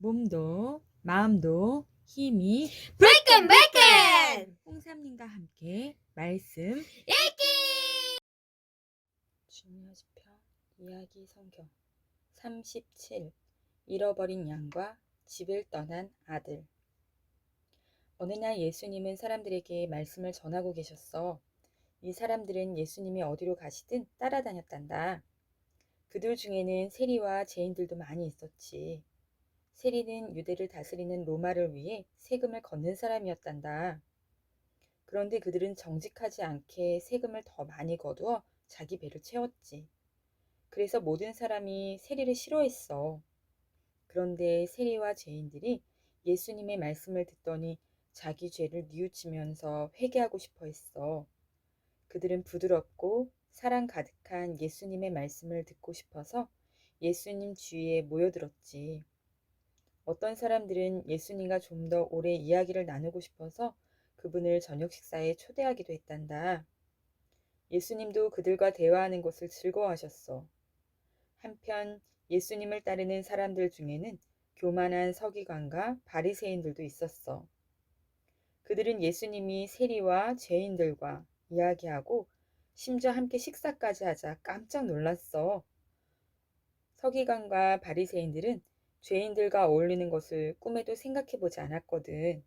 몸도 마음도 힘이 브레이큰 홍삼님과 함께 말씀 읽기. 중요한 시편 이야기 성경 37 잃어버린 양과 집을 떠난 아들. 어느 날 예수님은 사람들에게 말씀을 전하고 계셨어. 이 사람들은 예수님이 어디로 가시든 따라다녔단다. 그들 중에는 세리와 죄인들도 많이 있었지. 세리는 유대를 다스리는 로마를 위해 세금을 걷는 사람이었단다. 그런데 그들은 정직하지 않게 세금을 더 많이 거두어 자기 배를 채웠지. 그래서 모든 사람이 세리를 싫어했어. 그런데 세리와 죄인들이 예수님의 말씀을 듣더니 자기 죄를 뉘우치면서 회개하고 싶어 했어. 그들은 부드럽고 사랑 가득한 예수님의 말씀을 듣고 싶어서 예수님 주위에 모여들었지. 어떤 사람들은 예수님과 좀 더 오래 이야기를 나누고 싶어서 그분을 저녁 식사에 초대하기도 했단다. 예수님도 그들과 대화하는 것을 즐거워하셨어. 한편 예수님을 따르는 사람들 중에는 교만한 서기관과 바리새인들도 있었어. 그들은 예수님이 세리와 죄인들과 이야기하고 심지어 함께 식사까지 하자 깜짝 놀랐어. 서기관과 바리새인들은 죄인들과 어울리는 것을 꿈에도 생각해 보지 않았거든.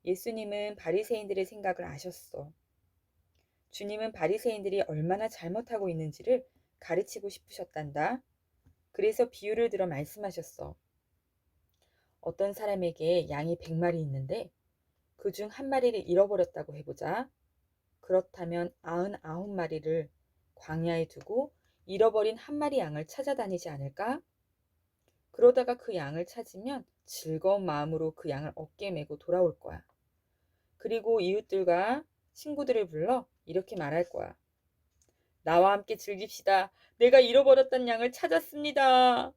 예수님은 바리새인들의 생각을 아셨어. 주님은 바리새인들이 얼마나 잘못하고 있는지를 가르치고 싶으셨단다. 그래서 비유를 들어 말씀하셨어. 어떤 사람에게 양이 100마리 있는데 그중 한 마리를 잃어버렸다고 해보자. 그렇다면 99마리를 광야에 두고 잃어버린 한 마리 양을 찾아다니지 않을까? 그러다가 그 양을 찾으면 즐거운 마음으로 그 양을 어깨에 메고 돌아올 거야. 그리고 이웃들과 친구들을 불러 이렇게 말할 거야. 나와 함께 즐깁시다. 내가 잃어버렸던 양을 찾았습니다.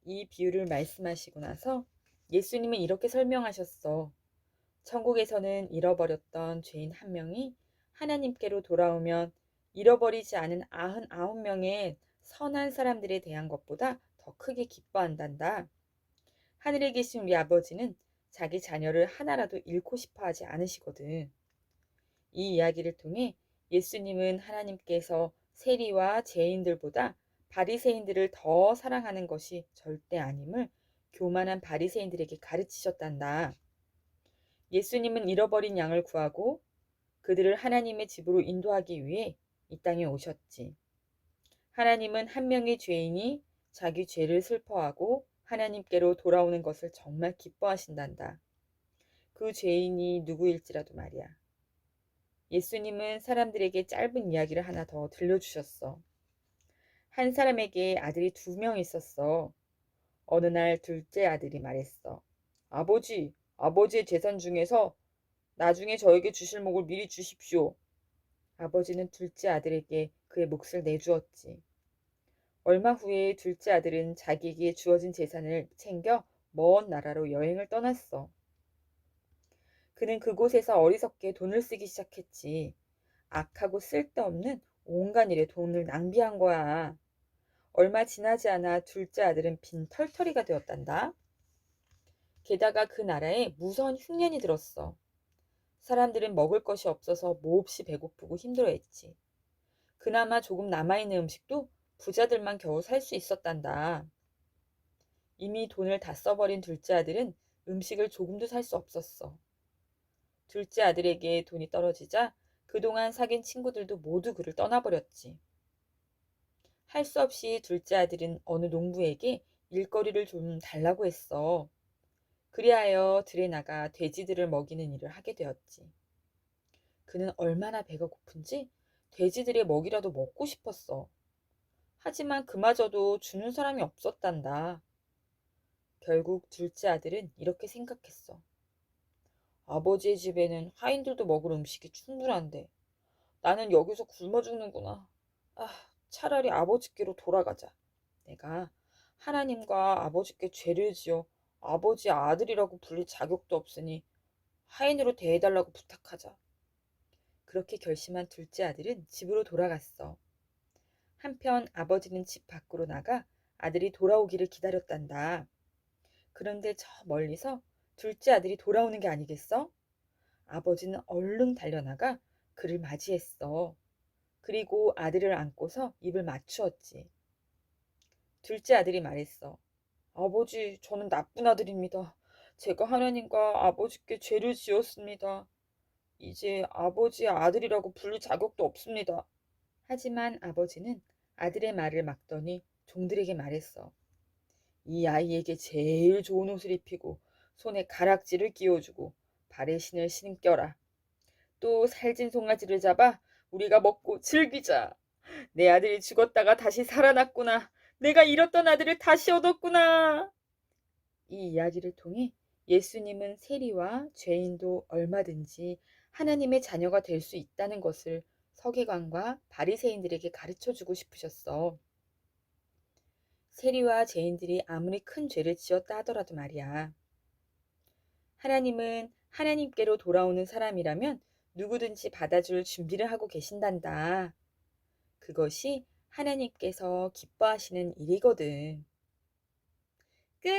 이 비유를 말씀하시고 나서 예수님은 이렇게 설명하셨어. 천국에서는 잃어버렸던 죄인 한 명이 하나님께로 돌아오면 잃어버리지 않은 99명의 선한 사람들에 대한 것보다 더 크게 기뻐한단다. 하늘에 계신 우리 아버지는 자기 자녀를 하나라도 잃고 싶어 하지 않으시거든. 이 이야기를 통해 예수님은 하나님께서 세리와 죄인들보다 바리새인들을 더 사랑하는 것이 절대 아님을 교만한 바리새인들에게 가르치셨단다. 예수님은 잃어버린 양을 구하고 그들을 하나님의 집으로 인도하기 위해 이 땅에 오셨지. 하나님은 한 명의 죄인이 자기 죄를 슬퍼하고 하나님께로 돌아오는 것을 정말 기뻐하신단다. 그 죄인이 누구일지라도 말이야. 예수님은 사람들에게 짧은 이야기를 하나 더 들려주셨어. 한 사람에게 아들이 2명 있었어. 어느 날 둘째 아들이 말했어. 아버지의 재산 중에서 나중에 저에게 주실 몫을 미리 주십시오. 아버지는 둘째 아들에게 그의 몫을 내주었지. 얼마 후에 둘째 아들은 자기에게 주어진 재산을 챙겨 먼 나라로 여행을 떠났어. 그는 그곳에서 어리석게 돈을 쓰기 시작했지. 악하고 쓸데없는 온갖 일에 돈을 낭비한 거야. 얼마 지나지 않아 둘째 아들은 빈 털터리가 되었단다. 게다가 그 나라에 무서운 흉년이 들었어. 사람들은 먹을 것이 없어서 몹시 배고프고 힘들어했지. 그나마 조금 남아있는 음식도 부자들만 겨우 살 수 있었단다. 이미 돈을 다 써버린 둘째 아들은 음식을 조금도 살 수 없었어. 둘째 아들에게 돈이 떨어지자 그동안 사귄 친구들도 모두 그를 떠나버렸지. 할 수 없이 둘째 아들은 어느 농부에게 일거리를 좀 달라고 했어. 그리하여 들에 나가 돼지들을 먹이는 일을 하게 되었지. 그는 얼마나 배가 고픈지 돼지들의 먹이라도 먹고 싶었어. 하지만 그마저도 주는 사람이 없었단다. 결국 둘째 아들은 이렇게 생각했어. 아버지의 집에는 하인들도 먹을 음식이 충분한데 나는 여기서 굶어 죽는구나. 차라리 아버지께로 돌아가자. 내가 하나님과 아버지께 죄를 지어 아버지의 아들이라고 불릴 자격도 없으니 하인으로 대해달라고 부탁하자. 그렇게 결심한 둘째 아들은 집으로 돌아갔어. 한편 아버지는 집 밖으로 나가 아들이 돌아오기를 기다렸단다. 그런데 저 멀리서 둘째 아들이 돌아오는 게 아니겠어? 아버지는 얼른 달려나가 그를 맞이했어. 그리고 아들을 안고서 입을 맞추었지. 둘째 아들이 말했어. 아버지, 저는 나쁜 아들입니다. 제가 하나님과 아버지께 죄를 지었습니다. 이제 아버지의 아들이라고 부를 자격도 없습니다. 하지만 아버지는 아들의 말을 막더니 종들에게 말했어. 이 아이에게 제일 좋은 옷을 입히고 손에 가락지를 끼워주고 발에 신을 신겨라. 또 살찐 송아지를 잡아 우리가 먹고 즐기자. 내 아들이 죽었다가 다시 살아났구나. 내가 잃었던 아들을 다시 얻었구나. 이 이야기를 통해 예수님은 세리와 죄인도 얼마든지 하나님의 자녀가 될 수 있다는 것을 서기관과 바리새인들에게 가르쳐 주고 싶으셨어. 세리와 죄인들이 아무리 큰 죄를 지었다 하더라도 말이야. 하나님은 하나님께로 돌아오는 사람이라면 누구든지 받아줄 준비를 하고 계신단다. 그것이 하나님께서 기뻐하시는 일이거든. 끝!